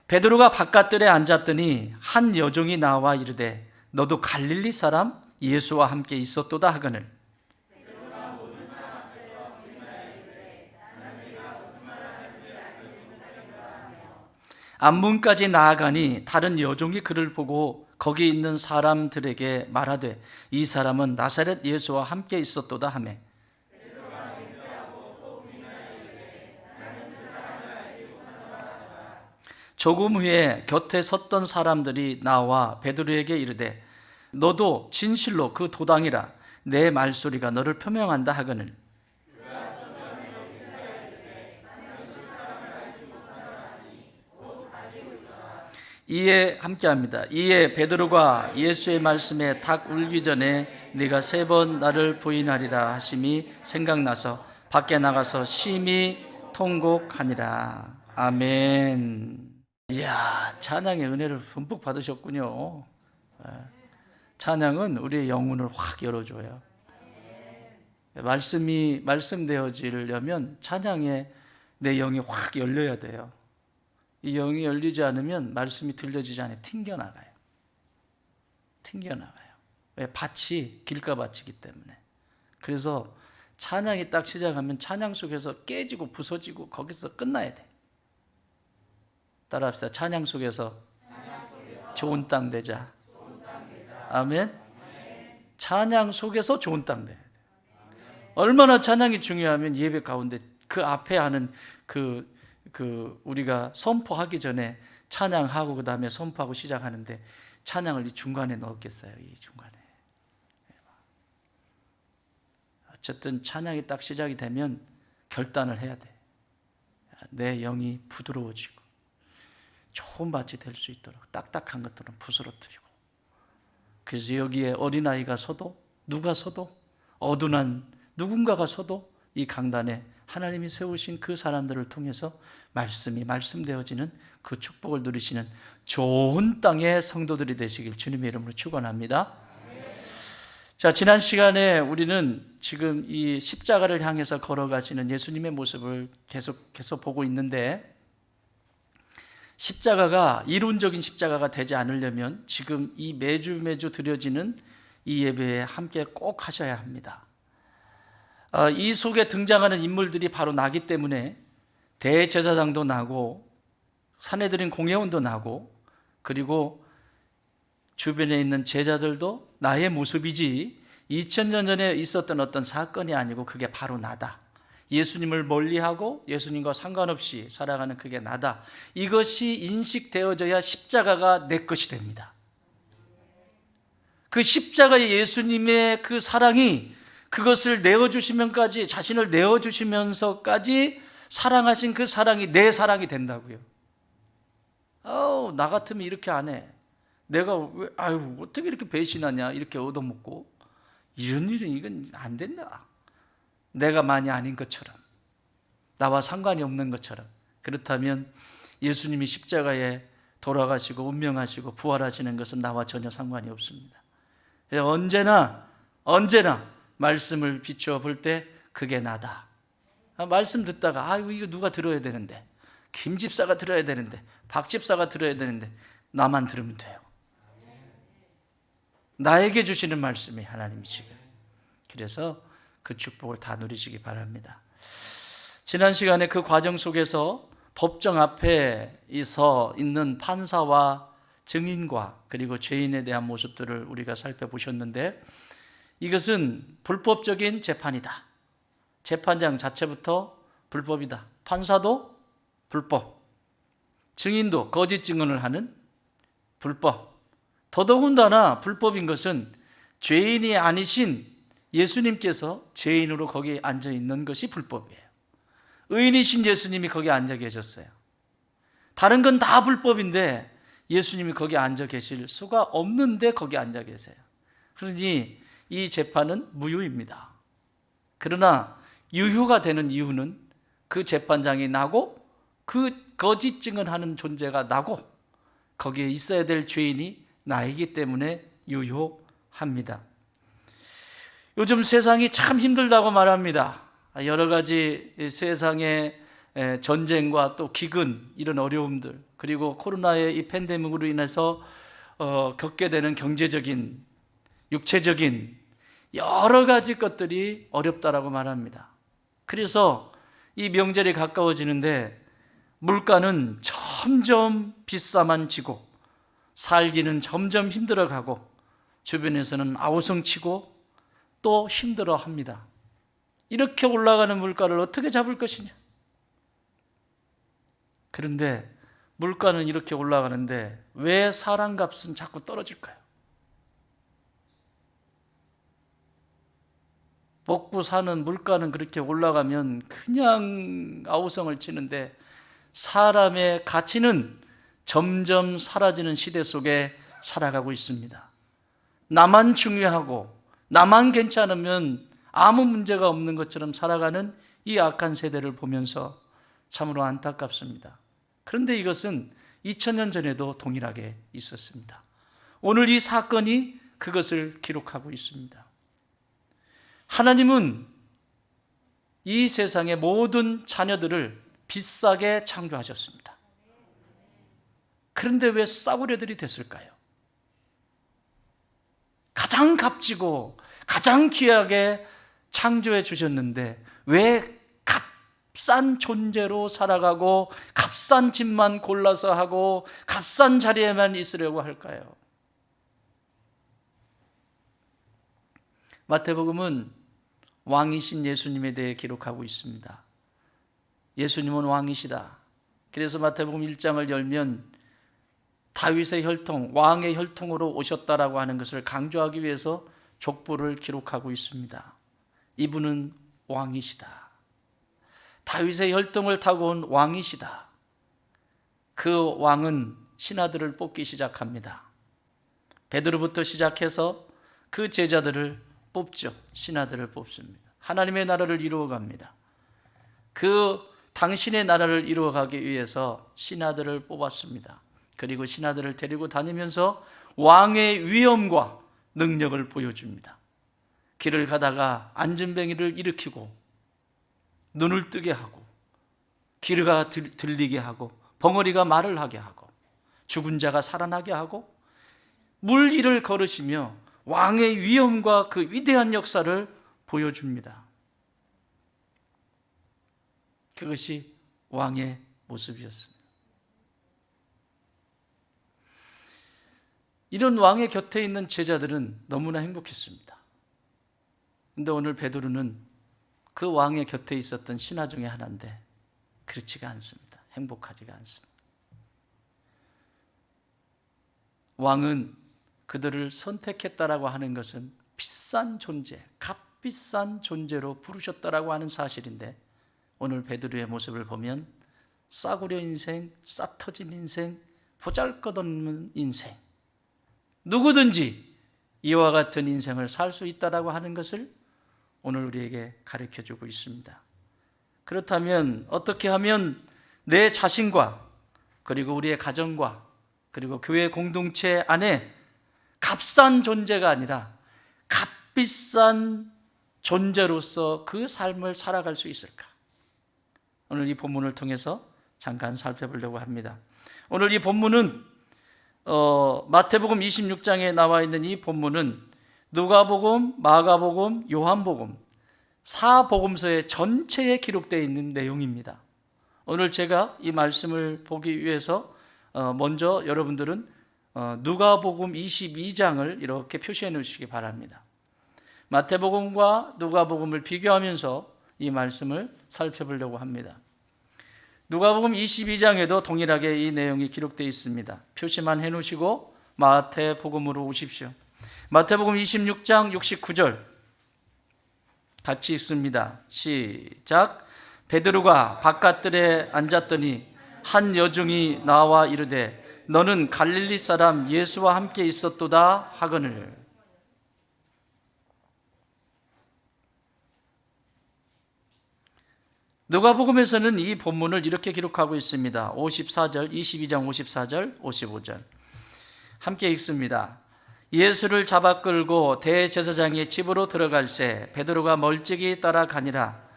베드로가 바깥들에 앉았더니 한 여종이 나와 이르되 너도 갈릴리 사람 예수와 함께 있었도다 하거늘 앞문까지 나아가니 다른 여종이 그를 보고 거기 있는 사람들에게 말하되 이 사람은 나사렛 예수와 함께 있었도다 하며 조금 후에 곁에 섰던 사람들이 나와 베드로에게 이르되 너도 진실로 그 도당이라 내 말소리가 너를 표명한다 하거늘 이에 함께합니다. 이에 베드로가 예수의 말씀에 닭 울기 전에 네가 3번 나를 부인하리라 하심이 생각나서 밖에 나가서 심히 통곡하니라. 아멘. 이야, 찬양의 은혜를 듬뿍 받으셨군요. 찬양은 우리의 영혼을 확 열어줘요. 말씀이 말씀되어지려면 찬양에 내 영이 확 열려야 돼요. 이 영이 열리지 않으면 말씀이 들려지지 않아요. 튕겨나가요. 왜? 밭이 길가밭이기 때문에. 그래서 찬양이 딱 시작하면 찬양 속에서 깨지고 부서지고 거기서 끝나야 돼. 따라합시다. 찬양 속에서 좋은 땅 되자. 아멘. 찬양 속에서 좋은 땅 돼야 돼. 얼마나 찬양이 중요하면 예배 가운데 그 앞에 하는 우리가 선포하기 전에 찬양하고 그 다음에 선포하고 시작하는데 찬양을 이 중간에 넣었겠어요. 이 중간에. 어쨌든 찬양이 딱 시작이 되면 결단을 해야 돼. 내 영이 부드러워지고 좋은 밭이 될 수 있도록 딱딱한 것들은 부스러뜨리고. 그래서 여기에 어린아이가 서도 누가 서도 어둔한 누군가가 서도 이 강단에 하나님이 세우신 그 사람들을 통해서 말씀이 말씀되어지는 그 축복을 누리시는 좋은 땅의 성도들이 되시길 주님의 이름으로 축원합니다. 자, 지난 시간에 우리는 지금 이 십자가를 향해서 걸어가시는 예수님의 모습을 계속 보고 있는데 십자가가 이론적인 십자가가 되지 않으려면 지금 이 매주 드려지는 이 예배에 함께 꼭 하셔야 합니다. 이 속에 등장하는 인물들이 바로 나기 때문에 대제사장도 나고 산헤드린 공회원도 나고 그리고 주변에 있는 제자들도 나의 모습이지 2000년 전에 있었던 어떤 사건이 아니고 그게 바로 나다. 예수님을 멀리하고 예수님과 상관없이 살아가는 그게 나다. 이것이 인식되어져야 십자가가 내 것이 됩니다. 그 십자가의 예수님의 그 사랑이 그것을 내어주시면까지 자신을 내어주시면서까지 사랑하신 그 사랑이 내 사랑이 된다고요. 나 같으면 이렇게 안 해. 내가 어떻게 이렇게 배신하냐, 이렇게 얻어먹고 이런 일은 이건 안 된다. 내가 많이 아닌 것처럼 나와 상관이 없는 것처럼. 그렇다면 예수님이 십자가에 돌아가시고 운명하시고 부활하시는 것은 나와 전혀 상관이 없습니다. 언제나 말씀을 비추어 볼 때 그게 나다. 말씀 듣다가 이거 누가 들어야 되는데, 김 집사가 들어야 되는데, 박 집사가 들어야 되는데 나만 들으면 돼요. 나에게 주시는 말씀이 하나님이시고, 그래서 그 축복을 다 누리시기 바랍니다. 지난 시간에 그 과정 속에서 법정 앞에 서 있는 판사와 증인과 그리고 죄인에 대한 모습들을 우리가 살펴보셨는데 이것은 불법적인 재판이다. 재판장 자체부터 불법이다. 판사도 불법, 증인도 거짓 증언을 하는 불법. 더더군다나 불법인 것은 죄인이 아니신 예수님께서 죄인으로 거기에 앉아 있는 것이 불법이에요. 의인이신 예수님이 거기에 앉아 계셨어요. 다른 건 다 불법인데 예수님이 거기에 앉아 계실 수가 없는데 거기 앉아 계세요. 그러니 이 재판은 무효입니다. 그러나 유효가 되는 이유는 그 재판장이 나고 그 거짓 증언하는 존재가 나고 거기에 있어야 될 죄인이 나이기 때문에 유효합니다. 요즘 세상이 참 힘들다고 말합니다. 여러 가지 세상의 전쟁과 또 기근, 이런 어려움들, 그리고 코로나의 이 팬데믹으로 인해서 겪게 되는 경제적인, 육체적인 여러 가지 것들이 어렵다라고 말합니다. 그래서 이 명절이 가까워지는데 물가는 점점 비싸만 지고 살기는 점점 힘들어가고 주변에서는 아우성치고 또 힘들어합니다. 이렇게 올라가는 물가를 어떻게 잡을 것이냐? 그런데 물가는 이렇게 올라가는데 왜 사람값은 자꾸 떨어질까요? 먹고 사는 물가는 그렇게 올라가면 그냥 아우성을 치는데 사람의 가치는 점점 사라지는 시대 속에 살아가고 있습니다. 나만 중요하고 나만 괜찮으면 아무 문제가 없는 것처럼 살아가는 이 악한 세대를 보면서 참으로 안타깝습니다. 그런데 이것은 2000년 전에도 동일하게 있었습니다. 오늘 이 사건이 그것을 기록하고 있습니다. 하나님은 이 세상의 모든 자녀들을 비싸게 창조하셨습니다. 그런데 왜 싸구려들이 됐을까요? 가장 값지고 가장 귀하게 창조해 주셨는데 왜 값싼 존재로 살아가고 값싼 집만 골라서 하고 값싼 자리에만 있으려고 할까요? 마태복음은 왕이신 예수님에 대해 기록하고 있습니다. 예수님은 왕이시다. 그래서 마태복음 1장을 열면 다윗의 혈통, 왕의 혈통으로 오셨다라고 하는 것을 강조하기 위해서 족보를 기록하고 있습니다. 이분은 왕이시다. 다윗의 혈통을 타고 온 왕이시다. 그 왕은 신하들을 뽑기 시작합니다. 베드로부터 시작해서 그 제자들을 뽑죠. 신하들을 뽑습니다. 하나님의 나라를 이루어갑니다. 그 당신의 나라를 이루어가기 위해서 신하들을 뽑았습니다. 그리고 신하들을 데리고 다니면서 왕의 위엄과 능력을 보여줍니다. 길을 가다가 안전뱅이를 일으키고 눈을 뜨게 하고 귀가 들리게 하고 벙어리가 말을 하게 하고 죽은 자가 살아나게 하고 물 위를 걸으시며 왕의 위엄과 그 위대한 역사를 보여줍니다. 그것이 왕의 모습이었습니다. 이런 왕의 곁에 있는 제자들은 너무나 행복했습니다. 그런데 오늘 베드로는 그 왕의 곁에 있었던 신하 중에 하나인데 그렇지가 않습니다. 행복하지가 않습니다. 왕은 그들을 선택했다라고 하는 것은 비싼 존재, 값비싼 존재로 부르셨다라고 하는 사실인데 오늘 베드로의 모습을 보면 싸구려 인생, 싸터진 인생, 보잘것없는 인생, 누구든지 이와 같은 인생을 살 수 있다라고 하는 것을 오늘 우리에게 가르쳐주고 있습니다. 그렇다면 어떻게 하면 내 자신과 그리고 우리의 가정과 그리고 교회 공동체 안에 값싼 존재가 아니라 값비싼 존재로서 그 삶을 살아갈 수 있을까? 오늘 이 본문을 통해서 잠깐 살펴보려고 합니다. 오늘 이 본문은 마태복음 26장에 나와 있는 이 본문은 누가복음, 마가복음, 요한복음 4복음서의 전체에 기록되어 있는 내용입니다. 오늘 제가 이 말씀을 보기 위해서 먼저 여러분들은 누가복음 22장을 이렇게 표시해 놓으시기 바랍니다. 마태복음과 누가복음을 비교하면서 이 말씀을 살펴보려고 합니다. 누가복음 22장에도 동일하게 이 내용이 기록되어 있습니다. 표시만 해 놓으시고 마태복음으로 오십시오. 마태복음 26장 69절 같이 읽습니다. 시작. 베드로가 바깥들에 앉았더니 한 여종이 나와 이르되 너는 갈릴리 사람 예수와 함께 있었도다 하거늘. 누가복음에서는 이 본문을 이렇게 기록하고 있습니다. 54절, 22장 54절, 55절 함께 읽습니다. 예수를 잡아 끌고 대제사장의 집으로 들어갈새 베드로가 멀찍이 따라가니라.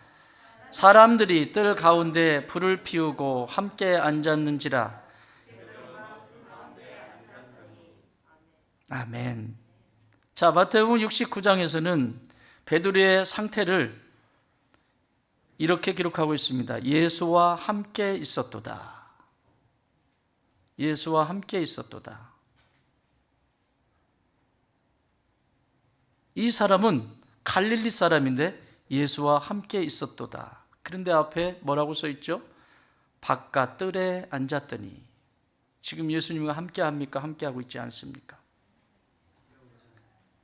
사람들이 뜰 가운데 불을 피우고 함께 앉았는지라. 아멘. 자, 마태복음 69장에서는 베드로의 상태를 이렇게 기록하고 있습니다. 예수와 함께 있었도다. 예수와 함께 있었도다. 이 사람은 갈릴리 사람인데 예수와 함께 있었도다. 그런데 앞에 뭐라고 써 있죠? 바깥 뜰에 앉았더니. 지금 예수님과 함께 합니까? 함께 하고 있지 않습니까?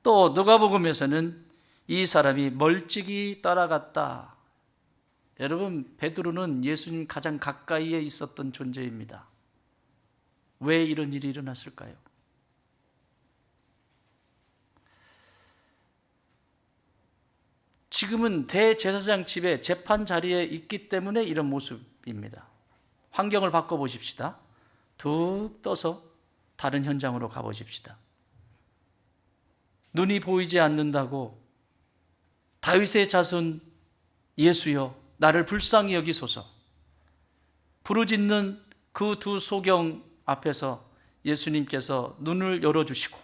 또 누가복음에서는 이 사람이 멀찍이 따라갔다. 여러분, 베드로는 예수님 가장 가까이에 있었던 존재입니다. 왜 이런 일이 일어났을까요? 지금은 대제사장 집에 재판 자리에 있기 때문에 이런 모습입니다. 환경을 바꿔보십시다. 툭 떠서 다른 현장으로 가보십시다. 눈이 보이지 않는다고 다윗의 자손 예수여 나를 불쌍히 여기소서 부르짖는 그 두 소경 앞에서 예수님께서 눈을 열어주시고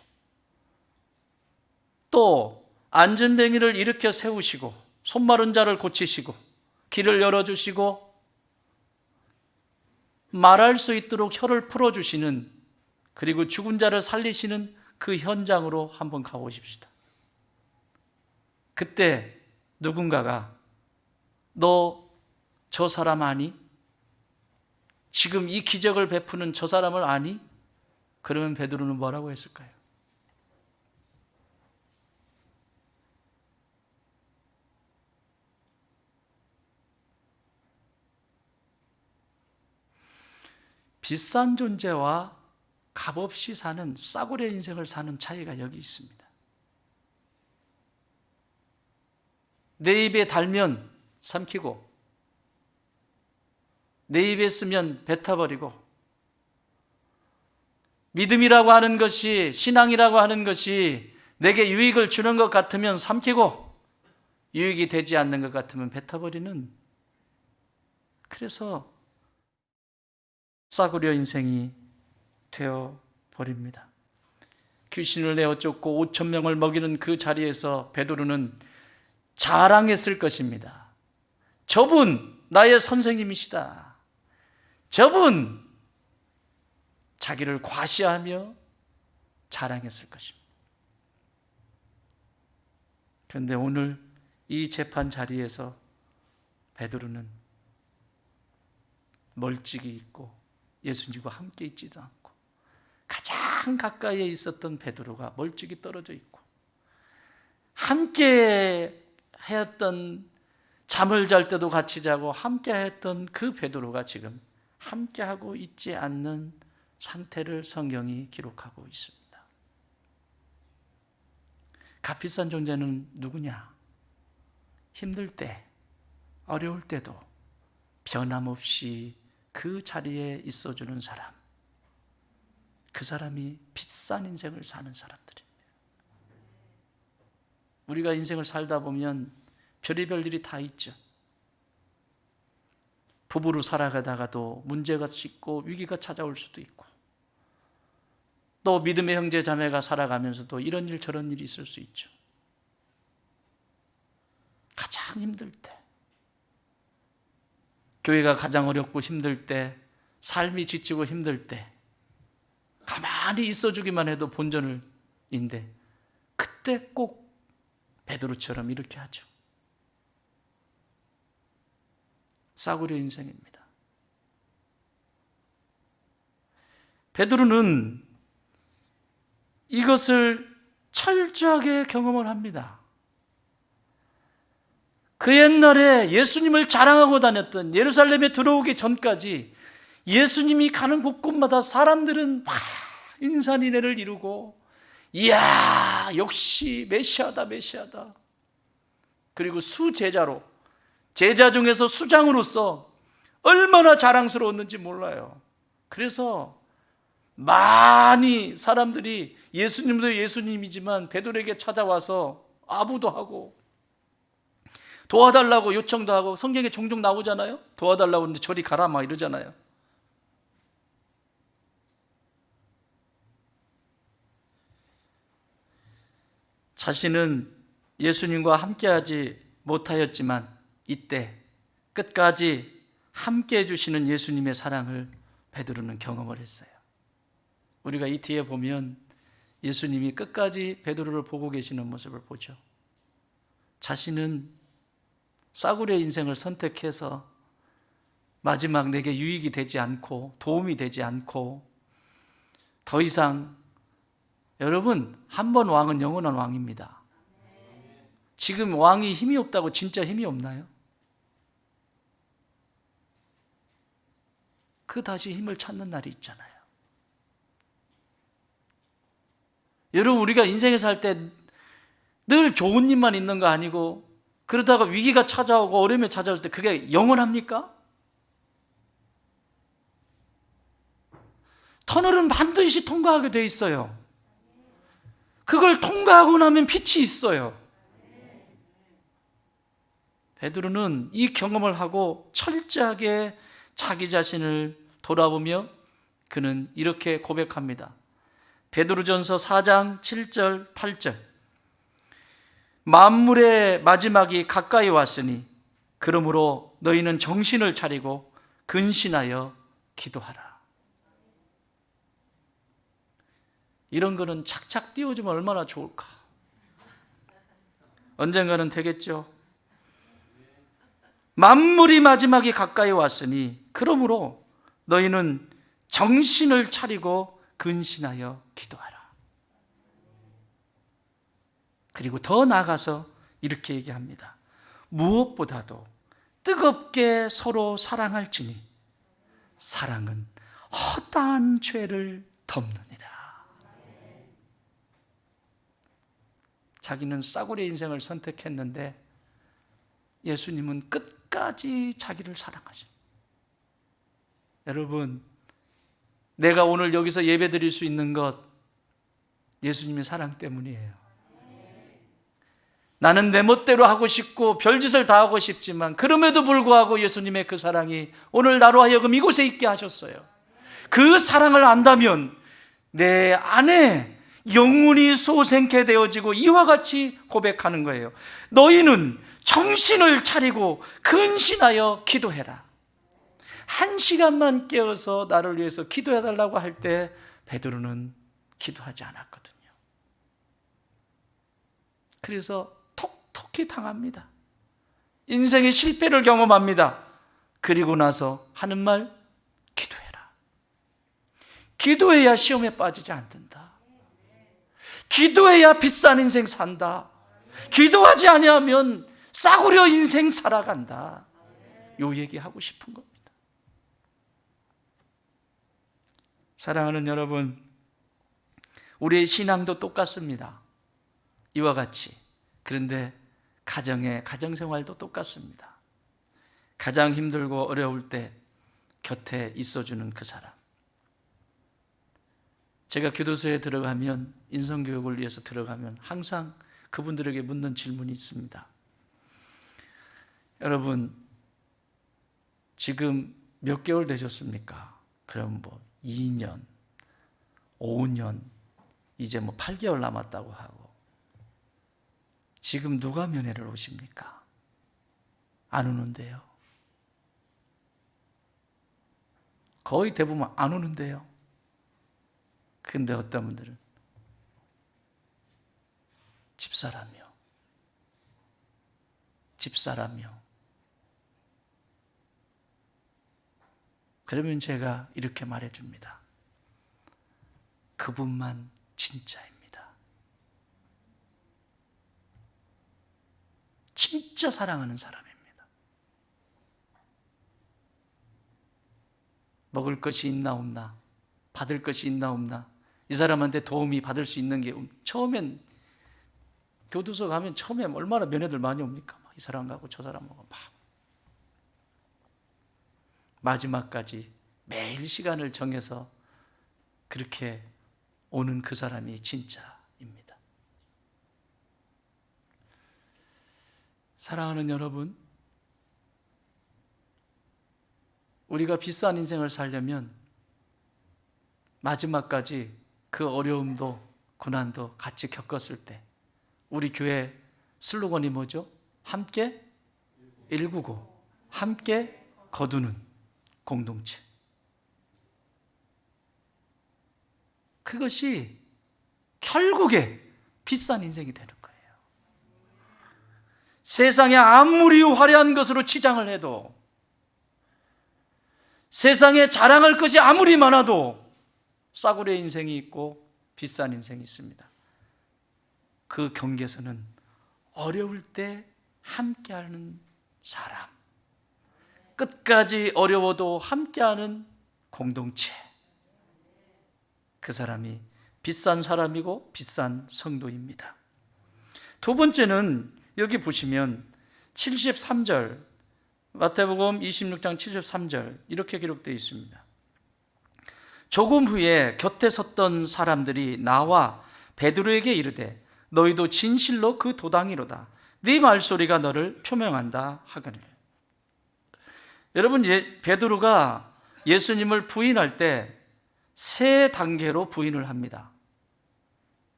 또 안전뱅이를 일으켜 세우시고 손마른 자를 고치시고 길을 열어주시고 말할 수 있도록 혀를 풀어주시는, 그리고 죽은 자를 살리시는 그 현장으로 한번 가보십시다. 그때 누군가가 너 저 사람 아니? 지금 이 기적을 베푸는 저 사람을 아니? 그러면 베드로는 뭐라고 했을까요? 비싼 존재와 값없이 사는 싸구려 인생을 사는 차이가 여기 있습니다. 내 입에 달면 삼키고 내 입에 쓰면 뱉어버리고 믿음이라고 하는 것이, 신앙이라고 하는 것이 내게 유익을 주는 것 같으면 삼키고 유익이 되지 않는 것 같으면 뱉어버리는, 그래서 싸구려 인생이 되어버립니다. 귀신을 내어 쫓고 5천 명을 먹이는 그 자리에서 베드로는 자랑했을 것입니다. 저분 나의 선생님이시다. 저분, 자기를 과시하며 자랑했을 것입니다. 그런데 오늘 이 재판 자리에서 베드로는 멀찍이 있고 예수님과 함께 있지도 않고, 가장 가까이에 있었던 베드로가 멀찍이 떨어져 있고, 함께 했던, 잠을 잘 때도 같이 자고 함께 했던 그 베드로가 지금 함께 하고 있지 않는 상태를 성경이 기록하고 있습니다. 값비싼 존재는 누구냐? 힘들 때, 어려울 때도 변함없이 그 자리에 있어주는 사람, 그 사람이 비싼 인생을 사는 사람들입니다. 우리가 인생을 살다 보면 별의별 일이 다 있죠. 부부로 살아가다가도 문제가 있고 위기가 찾아올 수도 있고, 또 믿음의 형제 자매가 살아가면서도 이런 일 저런 일이 있을 수 있죠. 가장 힘들 때, 교회가 가장 어렵고 힘들 때, 삶이 지치고 힘들 때 가만히 있어주기만 해도 본전을인데, 그때 꼭 베드로처럼 이렇게 하죠. 싸구려 인생입니다. 베드로는 이것을 철저하게 경험을 합니다. 그 옛날에 예수님을 자랑하고 다녔던, 예루살렘에 들어오기 전까지 예수님이 가는 곳곳마다 사람들은 막 인산인해를 이루고, 이야 역시 메시아다 메시아다. 그리고 수제자로, 제자 중에서 수장으로서 얼마나 자랑스러웠는지 몰라요. 그래서 많이 사람들이 예수님도 예수님이지만 베드로에게 찾아와서 아부도 하고 도와달라고 요청도 하고, 성경에 종종 나오잖아요. 도와달라고 하는데 저리 가라 막 이러잖아요. 자신은 예수님과 함께하지 못하였지만 이때 끝까지 함께해 주시는 예수님의 사랑을 베드로는 경험을 했어요. 우리가 이 뒤에 보면 예수님이 끝까지 베드로를 보고 계시는 모습을 보죠. 자신은 싸구려의 인생을 선택해서 마지막 내게 유익이 되지 않고 도움이 되지 않고 더 이상, 여러분, 한 번 왕은 영원한 왕입니다. 지금 왕이 힘이 없다고 진짜 힘이 없나요? 그 다시 힘을 찾는 날이 있잖아요. 여러분, 우리가 인생에 살 때 늘 좋은 일만 있는 거 아니고, 그러다가 위기가 찾아오고 어려움이 찾아올 때 그게 영원합니까? 터널은 반드시 통과하게 돼 있어요. 그걸 통과하고 나면 빛이 있어요. 베드로는 이 경험을 하고 철저하게 자기 자신을 돌아보며 그는 이렇게 고백합니다. 베드로전서 4장 7절 8절. 만물의 마지막이 가까이 왔으니 그러므로 너희는 정신을 차리고 근신하여 기도하라. 이런 거는 착착 띄워주면 얼마나 좋을까? 언젠가는 되겠죠. 만물이 마지막이 가까이 왔으니 그러므로 너희는 정신을 차리고 근신하여 기도하라. 그리고 더 나아가서 이렇게 얘기합니다. 무엇보다도 뜨겁게 서로 사랑할지니 사랑은 허다한 죄를 덮느니라. 자기는 싸구려 인생을 선택했는데 예수님은 끝까지 자기를 사랑하십니다. 여러분, 내가 오늘 여기서 예배 드릴 수 있는 것 예수님의 사랑 때문이에요. 나는 내 멋대로 하고 싶고 별짓을 다 하고 싶지만 그럼에도 불구하고 예수님의 그 사랑이 오늘 나로 하여금 이곳에 있게 하셨어요. 그 사랑을 안다면 내 안에 영혼이 솟생케 되어지고 이와 같이 고백하는 거예요. 너희는 정신을 차리고 근신하여 기도해라. 1시간만 깨어서 나를 위해서 기도해달라고 할 때 베드로는 기도하지 않았거든요. 그래서 톡톡히 당합니다. 인생의 실패를 경험합니다. 그리고 나서 하는 말, 기도해라. 기도해야 시험에 빠지지 않는다. 기도해야 비싼 인생 산다. 기도하지 아니하면 싸구려 인생 살아간다. 요 얘기하고 싶은 겁니다. 사랑하는 여러분, 우리의 신앙도 똑같습니다. 이와 같이. 그런데 가정생활도 똑같습니다. 가장 힘들고 어려울 때 곁에 있어주는 그 사람. 제가 교도소에 들어가면, 인성교육을 위해서 들어가면 항상 그분들에게 묻는 질문이 있습니다. 여러분, 지금 몇 개월 되셨습니까? 그럼 2년, 5년, 이제 8개월 남았다고 하고, 지금 누가 면회를 오십니까? 안 오는데요. 거의 대부분 안 오는데요. 근데 어떤 분들은 집사라며. 그러면 제가 이렇게 말해줍니다. 그분만 진짜입니다. 진짜 사랑하는 사람입니다. 먹을 것이 있나 없나, 받을 것이 있나 없나, 이 사람한테 도움이 받을 수 있는 게, 처음엔 교도소 가면 처음에 얼마나 면회들 많이 옵니까? 이 사람 가고 저 사람 가고 막. 마지막까지 매일 시간을 정해서 그렇게 오는 그 사람이 진짜입니다. 사랑하는 여러분, 우리가 비싼 인생을 살려면 마지막까지 그 어려움도 고난도 같이 겪었을 때, 우리 교회 슬로건이 뭐죠? 함께 일구고 함께 거두는 공동체. 그것이 결국에 비싼 인생이 되는 거예요. 세상에 아무리 화려한 것으로 치장을 해도, 세상에 자랑할 것이 아무리 많아도 싸구려 인생이 있고 비싼 인생이 있습니다. 그 경계선은 어려울 때 함께하는 사람, 끝까지 어려워도 함께하는 공동체, 그 사람이 비싼 사람이고 비싼 성도입니다. 두 번째는 여기 보시면 73절, 마태복음 26장 73절 이렇게 기록되어 있습니다. 조금 후에 곁에 섰던 사람들이 나와 베드로에게 이르되 너희도 진실로 그 도당이로다. 네 말소리가 너를 표명한다 하거늘. 여러분, 베드로가 예수님을 부인할 때 세 단계로 부인을 합니다.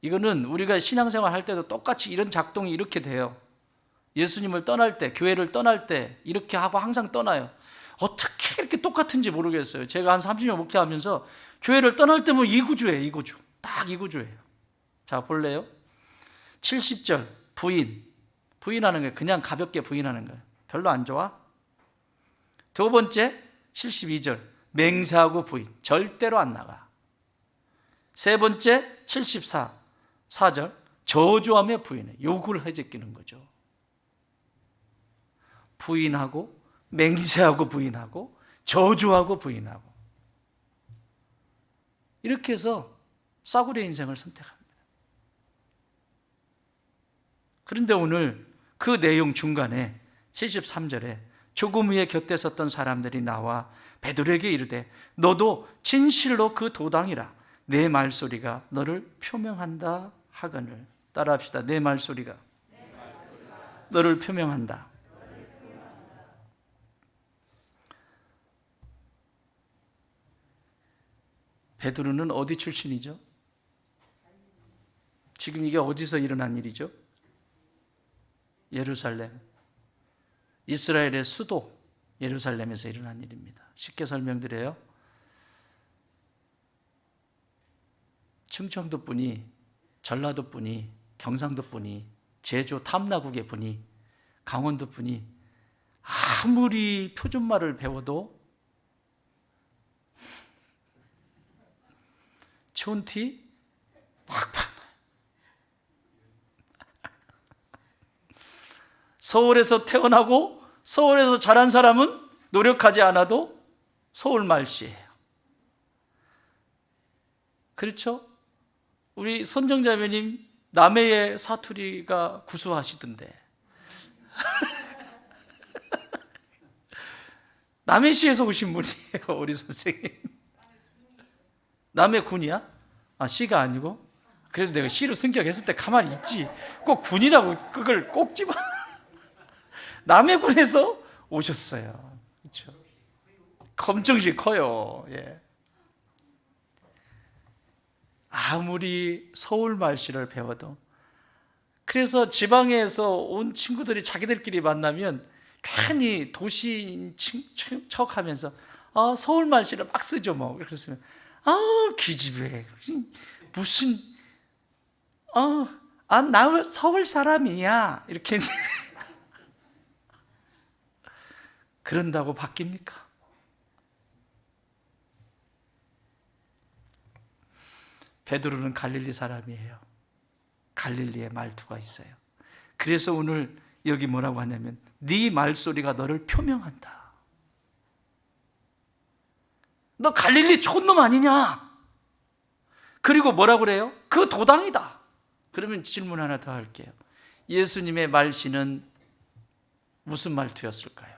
이거는 우리가 신앙생활 할 때도 똑같이 이런 작동이 이렇게 돼요. 예수님을 떠날 때, 교회를 떠날 때 이렇게 하고 항상 떠나요. 어떻게 이렇게 똑같은지 모르겠어요. 제가 한 30년 목회하면서 교회를 떠날 때면 이구조예요. 이구조. 딱 이구조예요. 자, 볼래요? 70절 부인하는 거예요. 그냥 가볍게 부인하는 거예요. 별로 안 좋아? 두 번째 72절 맹세하고 부인, 절대로 안 나가. 세 번째 74절 저주하며 부인해, 욕을 해제끼는 거죠. 부인하고 맹세하고 부인하고 저주하고 부인하고, 이렇게 해서 싸구려 인생을 선택합니다. 그런데 오늘 그 내용 중간에 73절에 조금 후에 곁에 섰던 사람들이 나와 베드로에게 이르되 너도 진실로 그 도당이라. 내 말소리가 너를 표명한다 하거늘. 따라합시다. 내 말소리가 너를 표명한다. 베드로는 어디 출신이죠? 지금 이게 어디서 일어난 일이죠? 예루살렘, 이스라엘의 수도 예루살렘에서 일어난 일입니다. 쉽게 설명드려요. 충청도 분이, 전라도 분이, 경상도 분이, 제주 탐나국의 분이, 강원도 분이 아무리 표준말을 배워도 촌티 팍팍. 서울에서 태어나고 서울에서 자란 사람은 노력하지 않아도 서울 말씨예요. 그렇죠? 우리 선정자매님 남해의 사투리가 구수하시던데. 남해시에서 오신 분이에요, 우리 선생님. 남해군이야? 아, 시가 아니고? 그래도 내가 시로 승격했을 때 가만히 있지. 꼭 군이라고 그걸 꼭 집어. 남해군에서 오셨어요. 그렇죠? 검정시 커요. 예. 아무리 서울 말씨를 배워도, 그래서 지방에서 온 친구들이 자기들끼리 만나면 괜히 도시인 척하면서 서울 말씨를 막 쓰죠. 뭐 그랬으면 기집애 무슨 나 서울 사람이야 이렇게. 그런다고 바뀝니까? 베드로는 갈릴리 사람이에요. 갈릴리의 말투가 있어요. 그래서 오늘 여기 뭐라고 하냐면 네 말소리가 너를 표명한다. 너 갈릴리 촌놈 아니냐? 그리고 뭐라고 그래요? 그 도당이다. 그러면 질문 하나 더 할게요. 예수님의 말씨는 무슨 말투였을까요?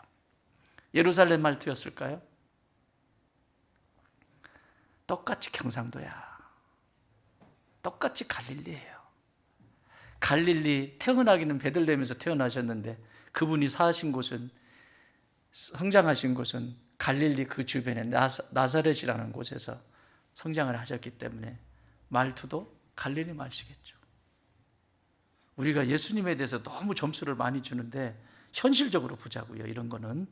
예루살렘 말투였을까요? 똑같이 경상도야. 똑같이 갈릴리예요. 갈릴리 태어나기는 베들레헴에서 태어나셨는데 그분이 사신 곳은, 성장하신 곳은 갈릴리 그 주변에 나사렛이라는 곳에서 성장을 하셨기 때문에 말투도 갈릴리 말씨겠죠. 우리가 예수님에 대해서 너무 점수를 많이 주는데 현실적으로 보자고요. 이런 거는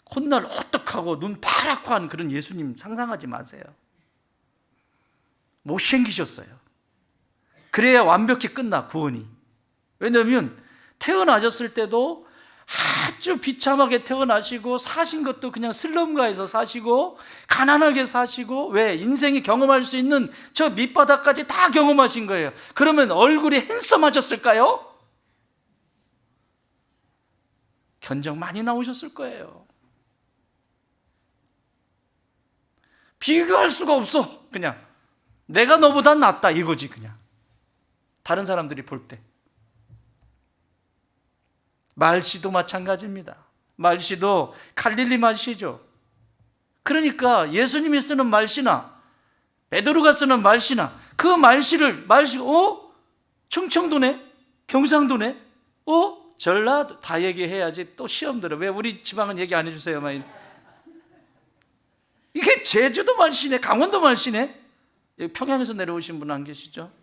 콧날 호떡하고 눈 파랗고 한 그런 예수님 상상하지 마세요. 못생기셨어요. 그래야 완벽히 끝나, 구원이. 왜냐하면 태어나셨을 때도 아주 비참하게 태어나시고, 사신 것도 그냥 슬럼가에서 사시고, 가난하게 사시고, 왜? 인생이 경험할 수 있는 저 밑바닥까지 다 경험하신 거예요. 그러면 얼굴이 핸섬하셨을까요? 견적 많이 나오셨을 거예요. 비교할 수가 없어. 그냥 내가 너보다 낫다 이거지. 그냥 다른 사람들이 볼 때. 말씨도 마찬가지입니다. 말씨도 갈릴리 말씨죠. 그러니까 예수님이 쓰는 말씨나 베드로가 쓰는 말씨나 그 말씨를 충청도네, 경상도네, 전라도 다 얘기해야지. 또 시험 들어. 왜 우리 지방은 얘기 안 해주세요? 이게 제주도 말씨네, 강원도 말씨네. 여기 평양에서 내려오신 분 안 계시죠?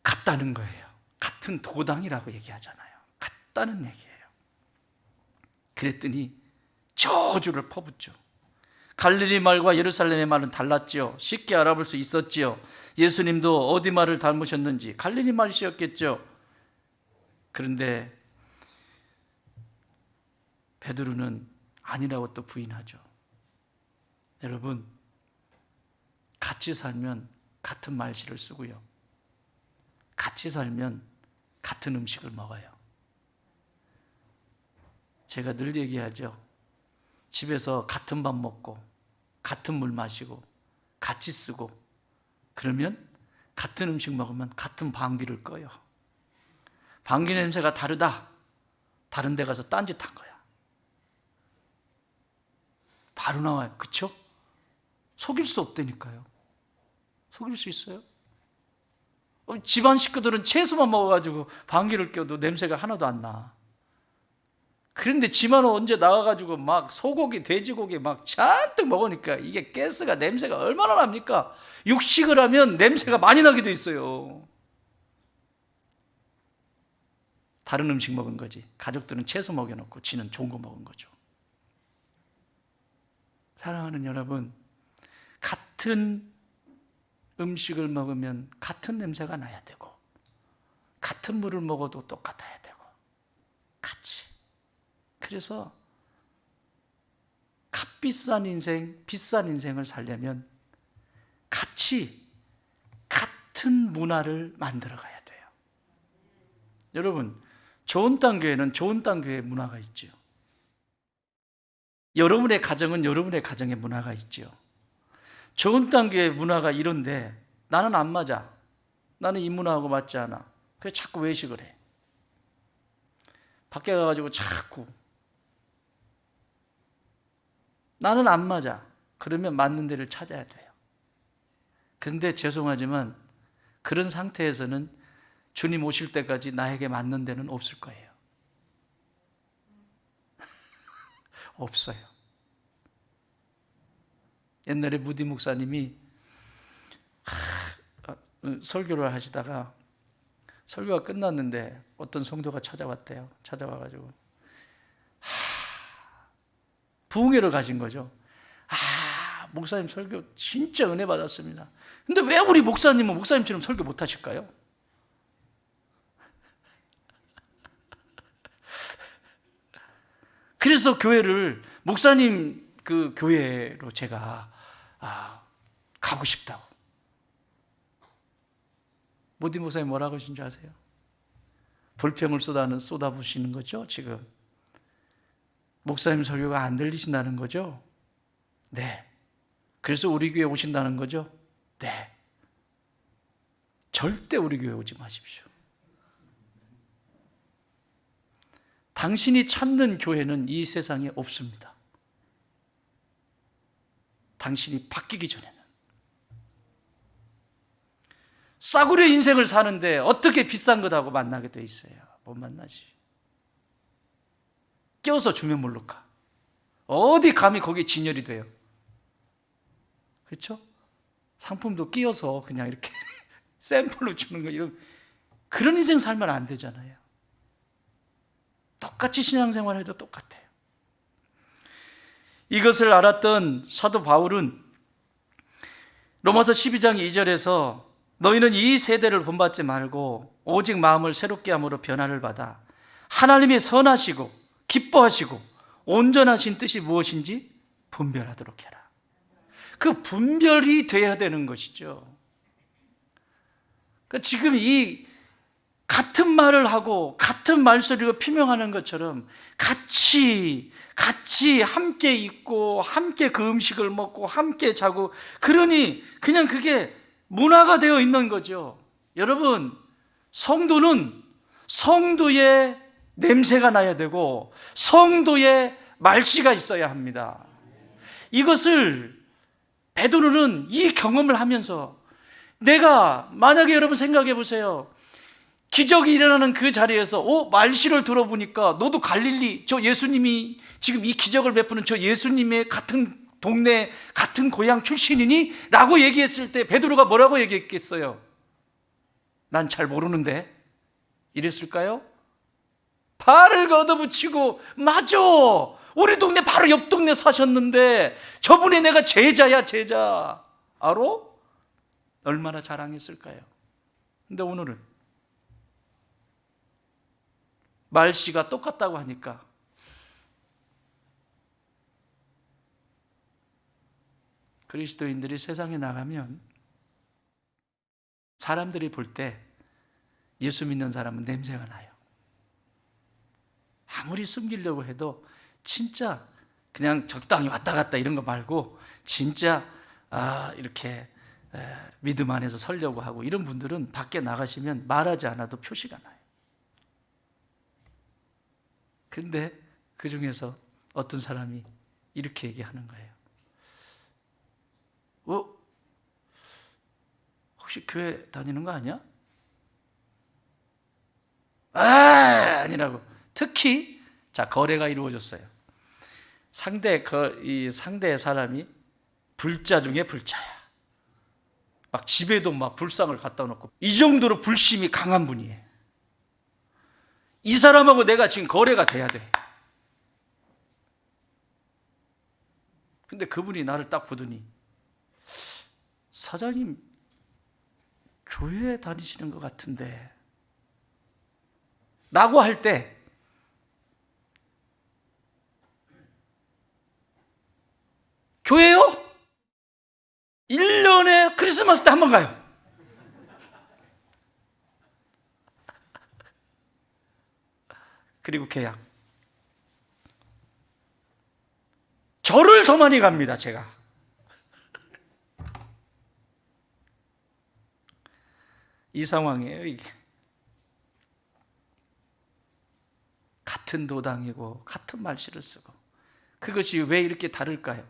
같다는 거예요. 같은 도당이라고 얘기하잖아요. 같다는 얘기예요. 그랬더니 저주를 퍼붓죠. 갈릴리 말과 예루살렘의 말은 달랐지요. 쉽게 알아볼 수 있었지요. 예수님도 어디 말을 닮으셨는지 갈릴리 말씨였겠죠. 그런데 베드로는 아니라고 또 부인하죠. 여러분, 같이 살면 같은 말씨를 쓰고요, 같이 살면 같은 음식을 먹어요. 제가 늘 얘기하죠. 집에서 같은 밥 먹고 같은 물 마시고 같이 쓰고, 그러면 같은 음식 먹으면 같은 방귀를 꺼요. 방귀 냄새가 다르다, 다른 데 가서 딴짓한 거야. 바로 나와요. 그쵸? 속일 수 없다니까요. 속일 수 있어요? 집안 식구들은 채소만 먹어가지고 방귀를 껴도 냄새가 하나도 안 나. 그런데 집안은 언제 나와가지고 막 소고기, 돼지고기 막 잔뜩 먹으니까 이게 가스가, 냄새가 얼마나 납니까? 육식을 하면 냄새가 많이 나기도 있어요. 다른 음식 먹은 거지. 가족들은 채소 먹여놓고 지는 좋은 거 먹은 거죠. 사랑하는 여러분, 같은 음식을 먹으면 같은 냄새가 나야 되고, 같은 물을 먹어도 똑같아야 되고, 같이. 그래서 값비싼 인생, 비싼 인생을 살려면 같이 같은 문화를 만들어 가야 돼요. 여러분, 좋은 땅 교회는 좋은 땅 교회의 문화가 있죠. 여러분의 가정은 여러분의 가정의 문화가 있죠. 좋은 땅 교회 문화가 이런데 나는 안 맞아. 나는 이 문화하고 맞지 않아. 그래서 자꾸 외식을 해. 밖에 가가지고 자꾸 나는 안 맞아. 그러면 맞는 데를 찾아야 돼요. 그런데 죄송하지만 그런 상태에서는 주님 오실 때까지 나에게 맞는 데는 없을 거예요. 없어요. 옛날에 무디 목사님이 설교를 하시다가 설교가 끝났는데 어떤 성도가 찾아왔대요. 찾아와가지고 부흥회를 가신 거죠. 목사님 설교 진짜 은혜 받았습니다. 근데 왜 우리 목사님은 목사님처럼 설교 못 하실까요? 그래서 교회를, 목사님 그 교회로 제가 가고 싶다고. 모디 목사님 뭐라고 하신 줄 아세요? 불평을 쏟아부시는 거죠, 지금. 목사님 설교가 안 들리신다는 거죠? 네. 그래서 우리 교회 오신다는 거죠? 네. 절대 우리 교회 오지 마십시오. 당신이 찾는 교회는 이 세상에 없습니다. 당신이 바뀌기 전에는. 싸구려 인생을 사는데 어떻게 비싼 것하고 만나게 돼 있어요? 못 만나지. 껴서 주면 모를까. 어디 감히 거기에 진열이 돼요? 그렇죠? 상품도 끼워서 그냥 이렇게 샘플로 주는 거, 이런 그런 인생 살면 안 되잖아요. 똑같이 신앙생활 해도 똑같아요. 이것을 알았던 사도 바울은 로마서 12장 2절에서 너희는 이 세대를 본받지 말고 오직 마음을 새롭게 함으로 변화를 받아 하나님의 선하시고 기뻐하시고 온전하신 뜻이 무엇인지 분별하도록 해라. 그 분별이 돼야 되는 것이죠. 그러니까 지금 이 같은 말을 하고 같은 말소리가 피명하는 것처럼 같이 함께 있고 함께 그 음식을 먹고 함께 자고, 그러니 그냥 그게 문화가 되어 있는 거죠. 여러분, 성도는 성도의 냄새가 나야 되고 성도의 말씨가 있어야 합니다. 이것을 베드로는 이 경험을 하면서, 내가 만약에 여러분 생각해 보세요. 기적이 일어나는 그 자리에서 말씨를 들어보니까 너도 갈릴리 저 예수님이 지금 이 기적을 베푸는 저 예수님의 같은 동네 같은 고향 출신이니? 라고 얘기했을 때 베드로가 뭐라고 얘기했겠어요? 난 잘 모르는데 이랬을까요? 발을 걷어붙이고, 맞아, 우리 동네 바로 옆 동네 사셨는데 저분이 내가 제자야, 제자. 알아? 얼마나 자랑했을까요? 근데 오늘은 말씨가 똑같다고 하니까 그리스도인들이 세상에 나가면 사람들이 볼 때 예수 믿는 사람은 냄새가 나요. 아무리 숨기려고 해도 진짜 그냥 적당히 왔다 갔다 이런 거 말고 진짜 이렇게 믿음 안에서 서려고 하고, 이런 분들은 밖에 나가시면 말하지 않아도 표시가 나요. 그런데 그 중에서 어떤 사람이 이렇게 얘기하는 거예요. 혹시 교회 다니는 거 아니야? 아니라고. 특히 거래가 이루어졌어요. 이 상대의 사람이 불자 중에 불자야. 막 집에도 막 불상을 갖다 놓고, 이 정도로 불심이 강한 분이에요. 이 사람하고 내가 지금 거래가 돼야 돼. 근데 그분이 나를 딱 보더니, 사장님 교회 다니시는 것 같은데 라고 할 때, 교회요? 1년에 크리스마스 때 한 번 가요. 그리고 계약. 절을 더 많이 갑니다, 제가. 이 상황이에요, 이게. 같은 도당이고 같은 말씨를 쓰고. 그것이 왜 이렇게 다를까요?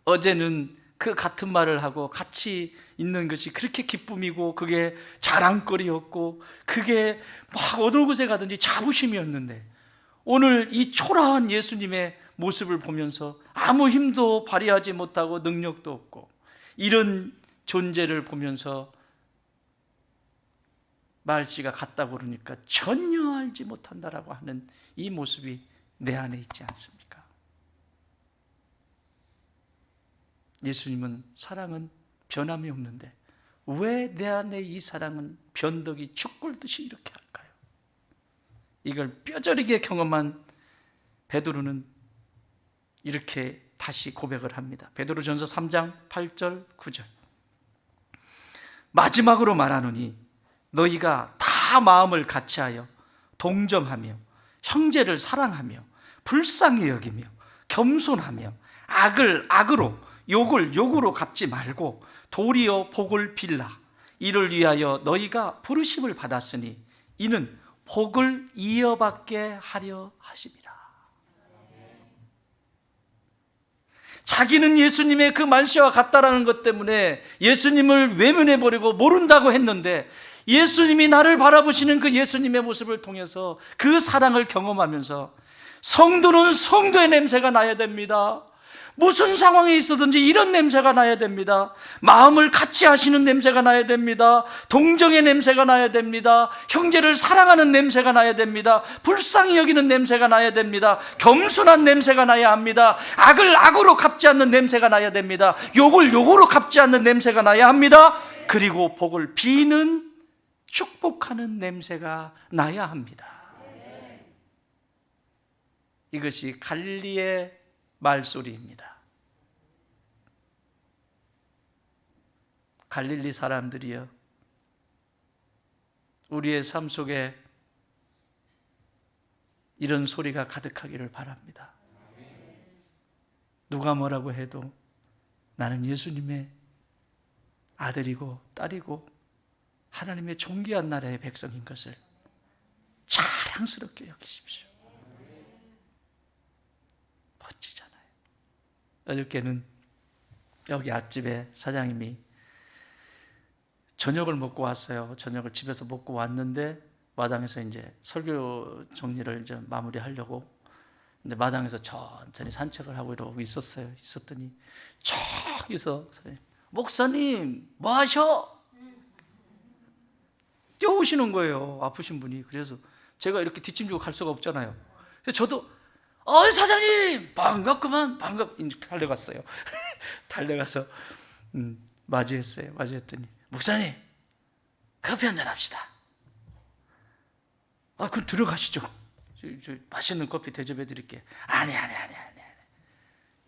어제는 그 같은 말을 하고 같이 있는 것이 그렇게 기쁨이고 그게 자랑거리였고 그게 막 어느 곳에 가든지 자부심이었는데, 오늘 이 초라한 예수님의 모습을 보면서 아무 힘도 발휘하지 못하고 능력도 없고 이런 존재를 보면서 말씨가 같다고 그러니까 전혀 알지 못한다라고 하는 이 모습이 내 안에 있지 않습니까? 예수님은 사랑은 변함이 없는데 왜 내 안에 이 사랑은 변덕이 축골듯이 이렇게 할까요? 이걸 뼈저리게 경험한 베드로는 이렇게 다시 고백을 합니다. 베드로전서 3장 8절 9절. 마지막으로 말하노니 너희가 다 마음을 같이하여 동정하며 형제를 사랑하며 불쌍히 여기며 겸손하며 악을 악으로 욕을 욕으로 갚지 말고 도리어 복을 빌라. 이를 위하여 너희가 부르심을 받았으니 이는 복을 이어받게 하려 하심이라. 자기는 예수님의 그 말씨와 같다라는 것 때문에 예수님을 외면해버리고 모른다고 했는데, 예수님이 나를 바라보시는 그 예수님의 모습을 통해서 그 사랑을 경험하면서 성도는 성도의 냄새가 나야 됩니다. 무슨 상황에 있어든지 이런 냄새가 나야 됩니다. 마음을 같이 하시는 냄새가 나야 됩니다. 동정의 냄새가 나야 됩니다. 형제를 사랑하는 냄새가 나야 됩니다. 불쌍히 여기는 냄새가 나야 됩니다. 겸손한 냄새가 나야 합니다. 악을 악으로 갚지 않는 냄새가 나야 됩니다. 욕을 욕으로 갚지 않는 냄새가 나야 합니다. 그리고 복을 비는 축복하는 냄새가 나야 합니다. 이것이 갈릴리의 말소리입니다. 갈릴리 사람들이여, 우리의 삶 속에 이런 소리가 가득하기를 바랍니다. 누가 뭐라고 해도 나는 예수님의 아들이고 딸이고 하나님의 존귀한 나라의 백성인 것을 자랑스럽게 여기십시오. 멋지잖아요. 어저께는 여기 앞집에 사장님이 저녁을 먹고 왔어요. 저녁을 집에서 먹고 왔는데 마당에서 이제 설교 정리를 이제 마무리하려고, 근데 마당에서 천천히 산책을 하고 이러고 있었어요. 있었더니 저기서 목사님 뭐 하셔? 뛰어오시는 거예요. 아프신 분이. 그래서 제가 이렇게 뒷짐지고 갈 수가 없잖아요. 그래서 저도 사장님 반갑구만, 달려갔어요. 달려가서 맞이했어요. 맞이했더니 목사님 커피 한잔 합시다. 그럼 들어가시죠. 저 맛있는 커피 대접해 드릴게요. 아니.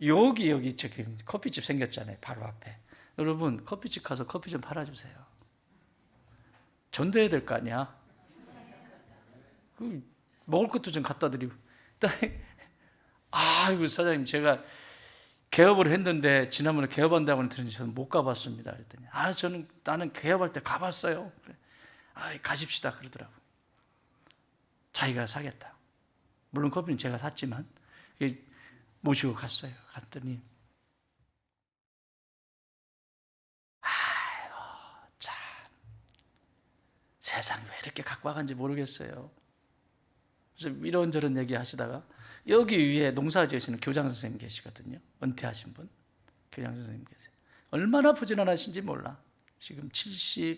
여기 저기 커피집 생겼잖아요. 바로 앞에. 여러분 커피집 가서 커피 좀 팔아주세요. 전도해야 될 거 아니야. 먹을 것도 좀 갖다 드리고. 아이고 사장님, 제가 개업을 했는데 지난번에 개업한다고 들으니 저는 못 가봤습니다. 그랬더니 나는 개업할 때 가봤어요. 그래. 가십시다 그러더라고. 자기가 사겠다. 물론 커피는 제가 샀지만 모시고 갔어요. 갔더니 아이고 참, 세상 왜 이렇게 각박한지 모르겠어요. 그래서 이런저런 얘기 하시다가 여기 위에 농사 지으시는 교장 선생님 계시거든요. 은퇴하신 분. 교장 선생님 계세요. 얼마나 부지런하신지 몰라. 지금 76,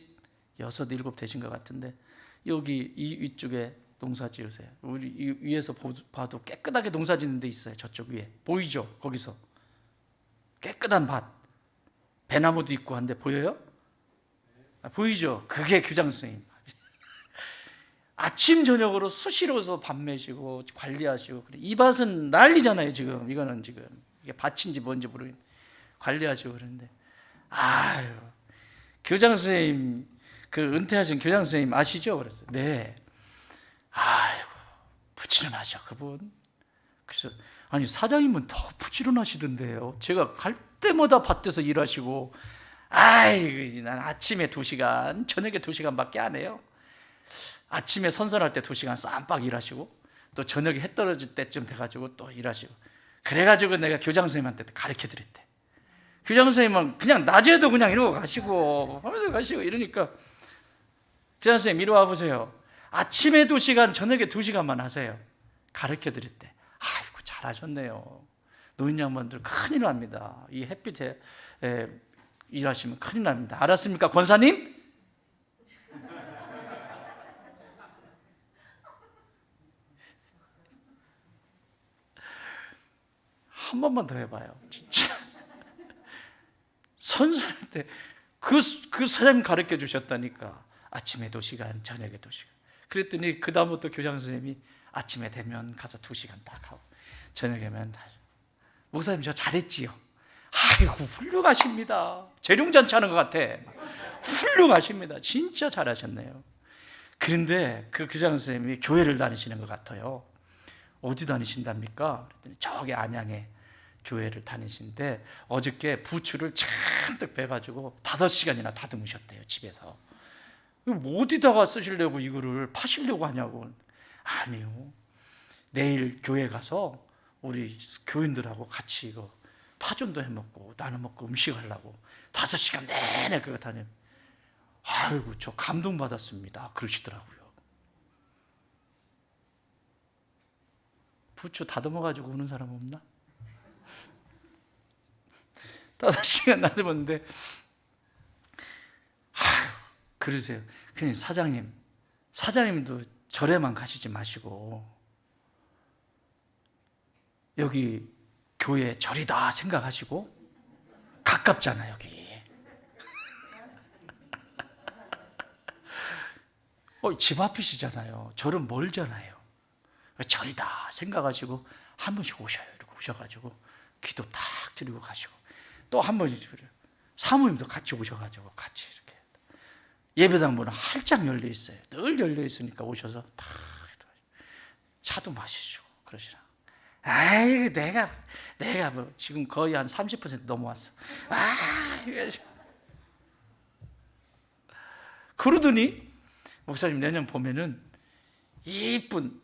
7 되신 것 같은데 여기 이 위쪽에 농사 지으세요. 우리 이 위에서 봐도 깨끗하게 농사 짓는 데 있어요. 저쪽 위에. 보이죠? 거기서. 깨끗한 밭. 배나무도 있고 한데 보여요? 보이죠? 그게 교장 선생님. 아침 저녁으로 수시로서 밥 매시고 관리하시고, 이 밭은 난리잖아요. 지금 이거는 지금 이게 밭인지 뭔지 모르겠는데 관리하시고 그러는데, 아유, 교장 선생님, 그 은퇴하신 교장 선생님 아시죠? 그랬어요. 네. 아이고 부지런하셔 그분. 그래서 아니 사장님은 더 부지런하시던데요. 제가 갈 때마다 밭에서 일하시고, 아이고 난 아침에 2시간, 저녁에 2시간밖에 안 해요. 아침에 선선할 때 2시간 쌈박 일하시고, 또 저녁에 해 떨어질 때쯤 돼가지고 또 일하시고, 그래가지고 내가 교장 선생님한테 가르쳐 드렸대. 교장 선생님은 그냥 낮에도 그냥 이러고 가시고 밤에도 가시고 이러니까, 교장 선생님 이리 와 보세요. 아침에 2시간, 저녁에 2시간만 하세요. 가르쳐 드렸대. 아이고 잘하셨네요. 노인 양반들 큰일 납니다. 이 햇빛에 일하시면 큰일 납니다. 알았습니까 권사님? 한 번만 더 해봐요. 진짜 선선할 때 그 사장님 가르쳐 주셨다니까. 아침에 2시간, 저녁에 2시간. 그랬더니 그 다음부터 교장 선생님이 아침에 되면 가서 2시간 딱 하고, 저녁에면 목사님 저 잘했지요? 아이고 훌륭하십니다. 재룡잔치 하는 것 같아. 훌륭하십니다. 진짜 잘하셨네요. 그런데 그 교장 선생님이 교회를 다니시는 것 같아요. 어디 다니신답니까? 그랬더니 저기 안양에 교회를 다니신데 어저께 부추를 잔뜩 빼가지고 5시간이나 다듬으셨대요. 집에서. 어디다가 쓰시려고 이거를 파시려고 하냐고. 아니요, 내일 교회 가서 우리 교인들하고 같이 이거 파전도 해먹고 나눠 먹고 음식하려고 5시간 내내 그거 다녀. 아이고 저 감동받았습니다 그러시더라고요. 부추 다듬어가지고 오는 사람 없나? 5시간 나눠먹는데 아유 그러세요. 그냥 사장님도 절에만 가시지 마시고 여기 교회 절이다 생각하시고 가깝잖아 여기. 집 앞이시잖아요. 절은 멀잖아요. 절이다 생각하시고 한 번씩 오셔요. 이렇게 오셔가지고 기도 탁 드리고 가시고 또 한 번씩 사모님도 같이 오셔가지고 같이 이렇게 예배당 문은 활짝 열려 있어요. 늘 열려 있으니까 오셔서 탁 차도 마시시고 그러시라. 아이고 내가 뭐 지금 거의 한 30% 넘어왔어. 그러더니 목사님 내년 봄에는 이쁜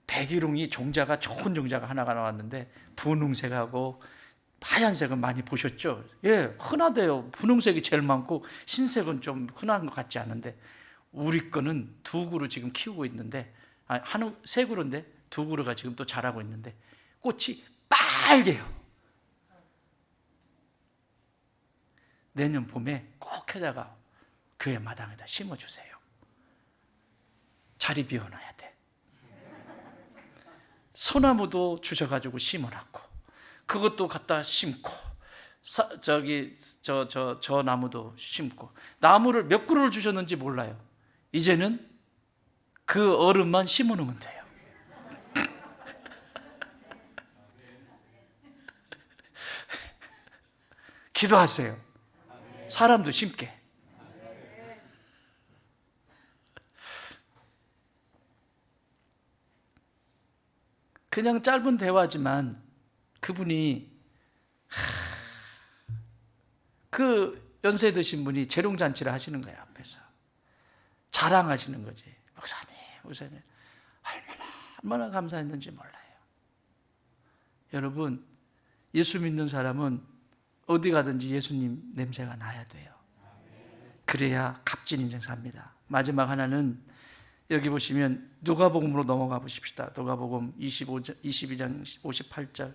백일홍이 종자가 좋은 종자가 하나가 나왔는데 분홍색하고 하얀색은 많이 보셨죠? 예, 흔하대요. 분홍색이 제일 많고 흰색은 좀 흔한 것 같지 않은데 우리 거는 2그루 지금 키우고 있는데 세 그루인데 2그루가 지금 또 자라고 있는데 꽃이 빨개요. 내년 봄에 꼭 해다가 교회 마당에다 심어주세요. 자리 비워놔야 돼. 소나무도 주셔가지고 심어놨고 그것도 갖다 심고 저 나무도 심고 나무를 몇 그루를 주셨는지 몰라요. 이제는 그 얼음만 심어놓으면 돼요. 기도하세요. 사람도 심게. 그냥 짧은 대화지만 그분이 그 연세 드신 분이 재롱잔치를 하시는 거예요. 앞에서 자랑하시는 거지. 목사님 얼마나 감사했는지 몰라요. 여러분 예수 믿는 사람은 어디 가든지 예수님 냄새가 나야 돼요. 그래야 값진 인생 삽니다. 마지막 하나는 여기 보시면 누가복음으로 넘어가 보십시다. 누가복음 22장 58절.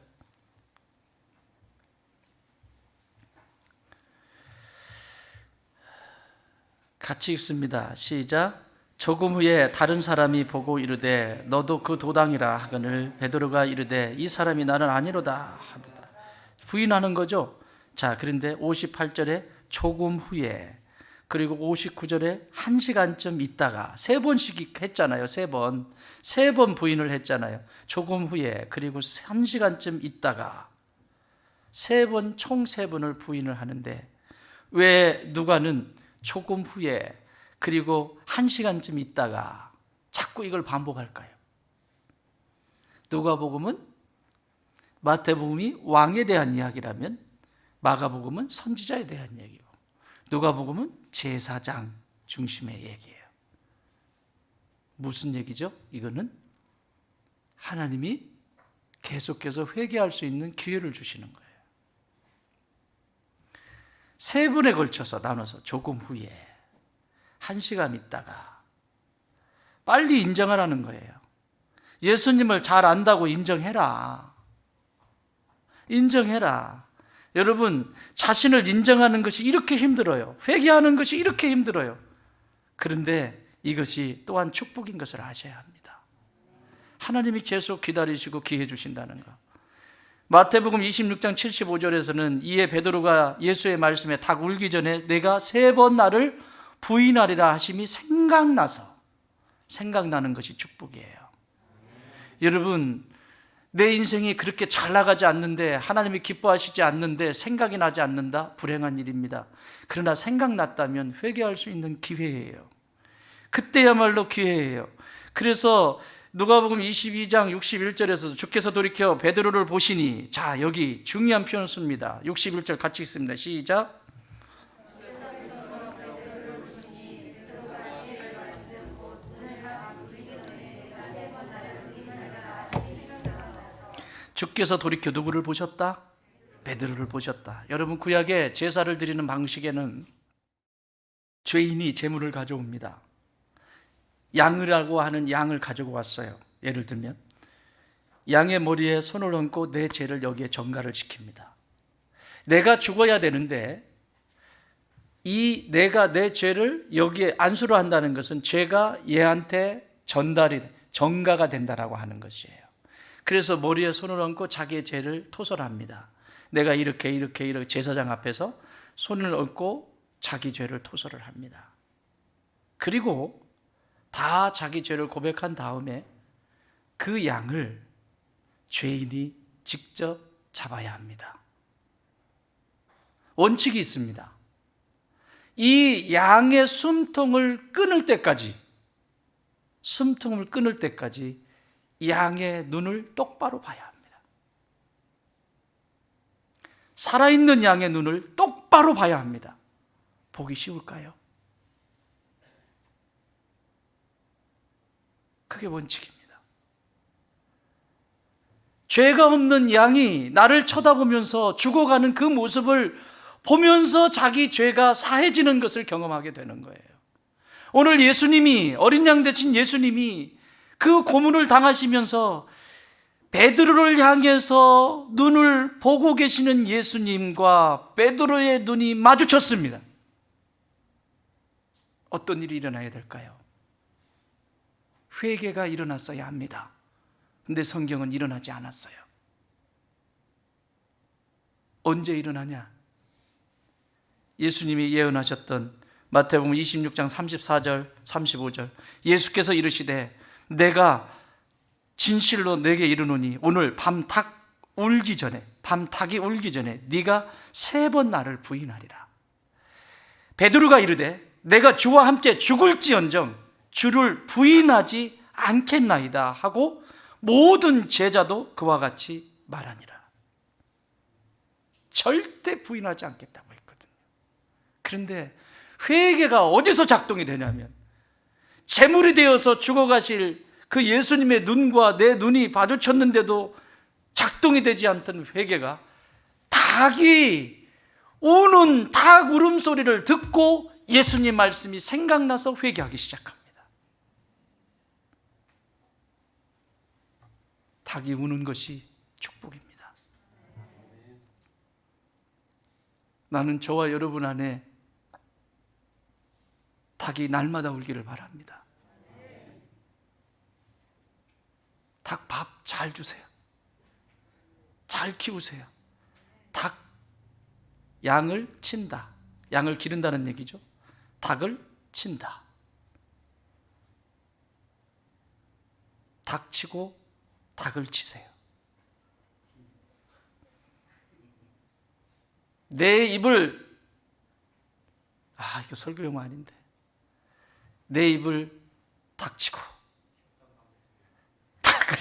같이 읽습니다. 시작. 조금 후에 다른 사람이 보고 이르되 너도 그 도당이라 하거늘 베드로가 이르되 이 사람이 나는 아니로다 하도다. 부인하는 거죠. 자, 그런데 58절에 조금 후에 그리고 59절에 1시간쯤 있다가 3번씩 했잖아요. 3번 부인을 했잖아요. 조금 후에 그리고 1시간쯤 있다가 3번 총 3번을 부인을 하는데 왜 누가는 조금 후에 그리고 1시간쯤 있다가 자꾸 이걸 반복할까요? 누가복음은 마태복음이 왕에 대한 이야기라면 마가복음은 선지자에 대한 얘기고 누가복음은 제사장 중심의 얘기예요. 무슨 얘기죠? 이거는 하나님이 계속해서 회개할 수 있는 기회를 주시는 거예요. 3번에 걸쳐서 나눠서 조금 후에 1시간 있다가 빨리 인정하라는 거예요. 예수님을 잘 안다고 인정해라. 여러분 자신을 인정하는 것이 이렇게 힘들어요. 회개하는 것이 이렇게 힘들어요. 그런데 이것이 또한 축복인 것을 아셔야 합니다. 하나님이 계속 기다리시고 기회 주신다는 거. 마태복음 26장 75절에서는 이에 베드로가 예수의 말씀에 닭 울기 전에 내가 3번 나를 부인하리라 하심이 생각나는 것이 축복이에요. 여러분 내 인생이 그렇게 잘 나가지 않는데 하나님이 기뻐하시지 않는데 생각이 나지 않는다? 불행한 일입니다. 그러나 생각났다면 회개할 수 있는 기회예요. 그때야말로 기회예요. 그래서 누가복음 22장 61절에서 주께서 돌이켜 베드로를 보시니 자 여기 중요한 표현 씁니다. 61절 같이 읽습니다. 시작. 주께서 돌이켜 누구를 보셨다? 베드로를 보셨다. 여러분, 구약에 제사를 드리는 방식에는 죄인이 제물을 가져옵니다. 양이라고 하는 양을 가지고 왔어요. 예를 들면 양의 머리에 손을 얹고 내 죄를 여기에 전가를 시킵니다. 내가 죽어야 되는데 내가 내 죄를 여기에 안수로 한다는 것은 죄가 얘한테 전가가 된다라고 하는 것이에요. 그래서 머리에 손을 얹고 자기의 죄를 토설합니다. 내가 이렇게 제사장 앞에서 손을 얹고 자기 죄를 토설을 합니다. 그리고 다 자기 죄를 고백한 다음에 그 양을 죄인이 직접 잡아야 합니다. 원칙이 있습니다. 이 양의 숨통을 끊을 때까지 양의 눈을 똑바로 봐야 합니다. 살아있는 양의 눈을 똑바로 봐야 합니다. 보기 쉬울까요? 그게 원칙입니다. 죄가 없는 양이 나를 쳐다보면서 죽어가는 그 모습을 보면서 자기 죄가 사해지는 것을 경험하게 되는 거예요. 오늘 예수님이, 어린 양 대신 예수님이 그 고문을 당하시면서 베드로를 향해서 눈을 보고 계시는 예수님과 베드로의 눈이 마주쳤습니다. 어떤 일이 일어나야 될까요? 회개가 일어났어야 합니다. 근데 성경은 일어나지 않았어요. 언제 일어나냐? 예수님이 예언하셨던 마태복음 26장 34절 35절, 예수께서 이르시되 내가 진실로 내게 이르노니 오늘 밤닭이 울기 전에 네가 3번 나를 부인하리라. 베드로가 이르되 내가 주와 함께 죽을지언정 주를 부인하지 않겠나이다 하고 모든 제자도 그와 같이 말하니라. 절대 부인하지 않겠다고 했거든요. 그런데 회개가 어디서 작동이 되냐면, 제물이 되어서 죽어가실 그 예수님의 눈과 내 눈이 마주쳤는데도 작동이 되지 않던 회개가 닭이 우는 닭 울음소리를 듣고 예수님 말씀이 생각나서 회개하기 시작합니다. 닭이 우는 것이 축복입니다. 나는 저와 여러분 안에 닭이 날마다 울기를 바랍니다. 닭 밥 잘 주세요. 잘 키우세요. 닭, 양을 친다. 양을 기른다는 얘기죠. 닭을 친다. 닭 치고 닭을 치세요. 내 입을, 이거 설교 용어 아닌데, 내 입을 닥치고 닭을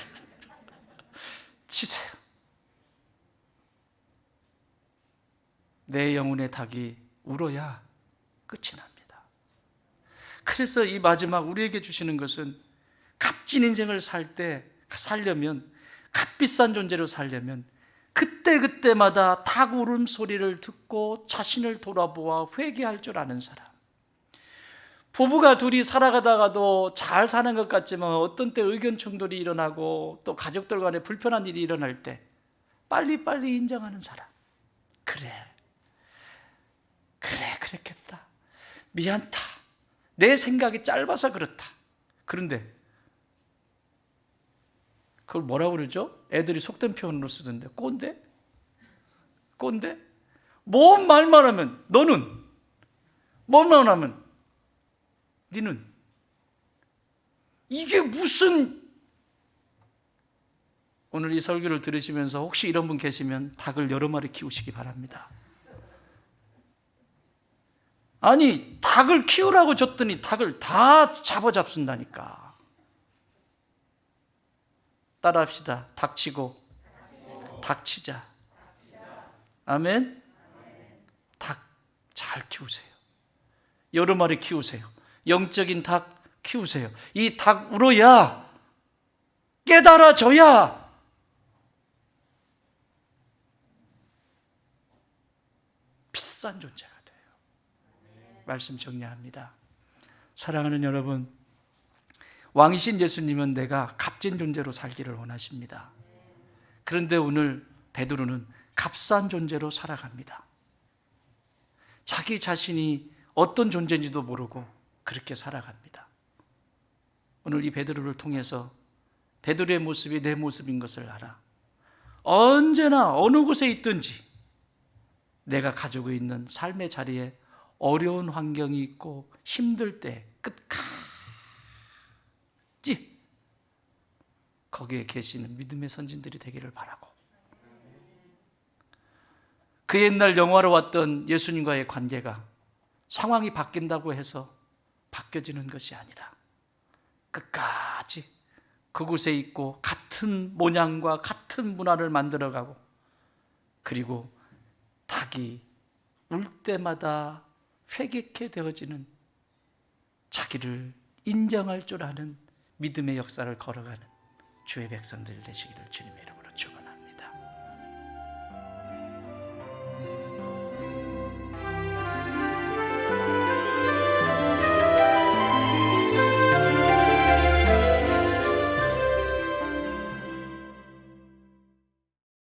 치세요. 내 영혼의 닭이 울어야 끝이 납니다. 그래서 이 마지막 우리에게 주시는 것은, 값진 인생을 살려면, 값비싼 존재로 살려면 그때마다 닭 울음소리를 듣고 자신을 돌아보아 회개할 줄 아는 사람. 부부가 둘이 살아가다가도 잘 사는 것 같지만 어떤 때 의견 충돌이 일어나고 또 가족들 간에 불편한 일이 일어날 때 빨리빨리 인정하는 사람. 그랬겠다. 미안다. 내 생각이 짧아서 그렇다. 그런데 그걸 뭐라고 그러죠? 애들이 속된 표현으로 쓰던데, 꼰대? 뭔 말만 하면 너는, 뭐만 하면 니는. 이게 무슨. 오늘 이 설교를 들으시면서 혹시 이런 분 계시면 닭을 여러 마리 키우시기 바랍니다. 아니, 닭을 키우라고 줬더니 닭을 다 잡아잡순다니까. 따라합시다. 닥치고 닥치자. 아멘. 닭 잘 키우세요. 여러 마리 키우세요. 영적인 닭 키우세요. 이 닭 울어야, 깨달아져야 값싼 존재가 돼요. 말씀 정리합니다. 사랑하는 여러분, 왕이신 예수님은 내가 값진 존재로 살기를 원하십니다. 그런데 오늘 베드로는 값싼 존재로 살아갑니다. 자기 자신이 어떤 존재인지도 모르고 그렇게 살아갑니다. 오늘 이 베드로를 통해서 베드로의 모습이 내 모습인 것을 알아. 언제나 어느 곳에 있든지 내가 가지고 있는 삶의 자리에 어려운 환경이 있고 힘들 때 끝까지 거기에 계시는 믿음의 선진들이 되기를 바라고, 그 옛날 영화로 왔던 예수님과의 관계가 상황이 바뀐다고 해서 바뀌어지는 것이 아니라 끝까지 그곳에 있고 같은 모양과 같은 문화를 만들어가고, 그리고 닭이 울 때마다 회개케 되어지는, 자기를 인정할 줄 아는 믿음의 역사를 걸어가는 주의 백성들 되시기를 주님의 이름으로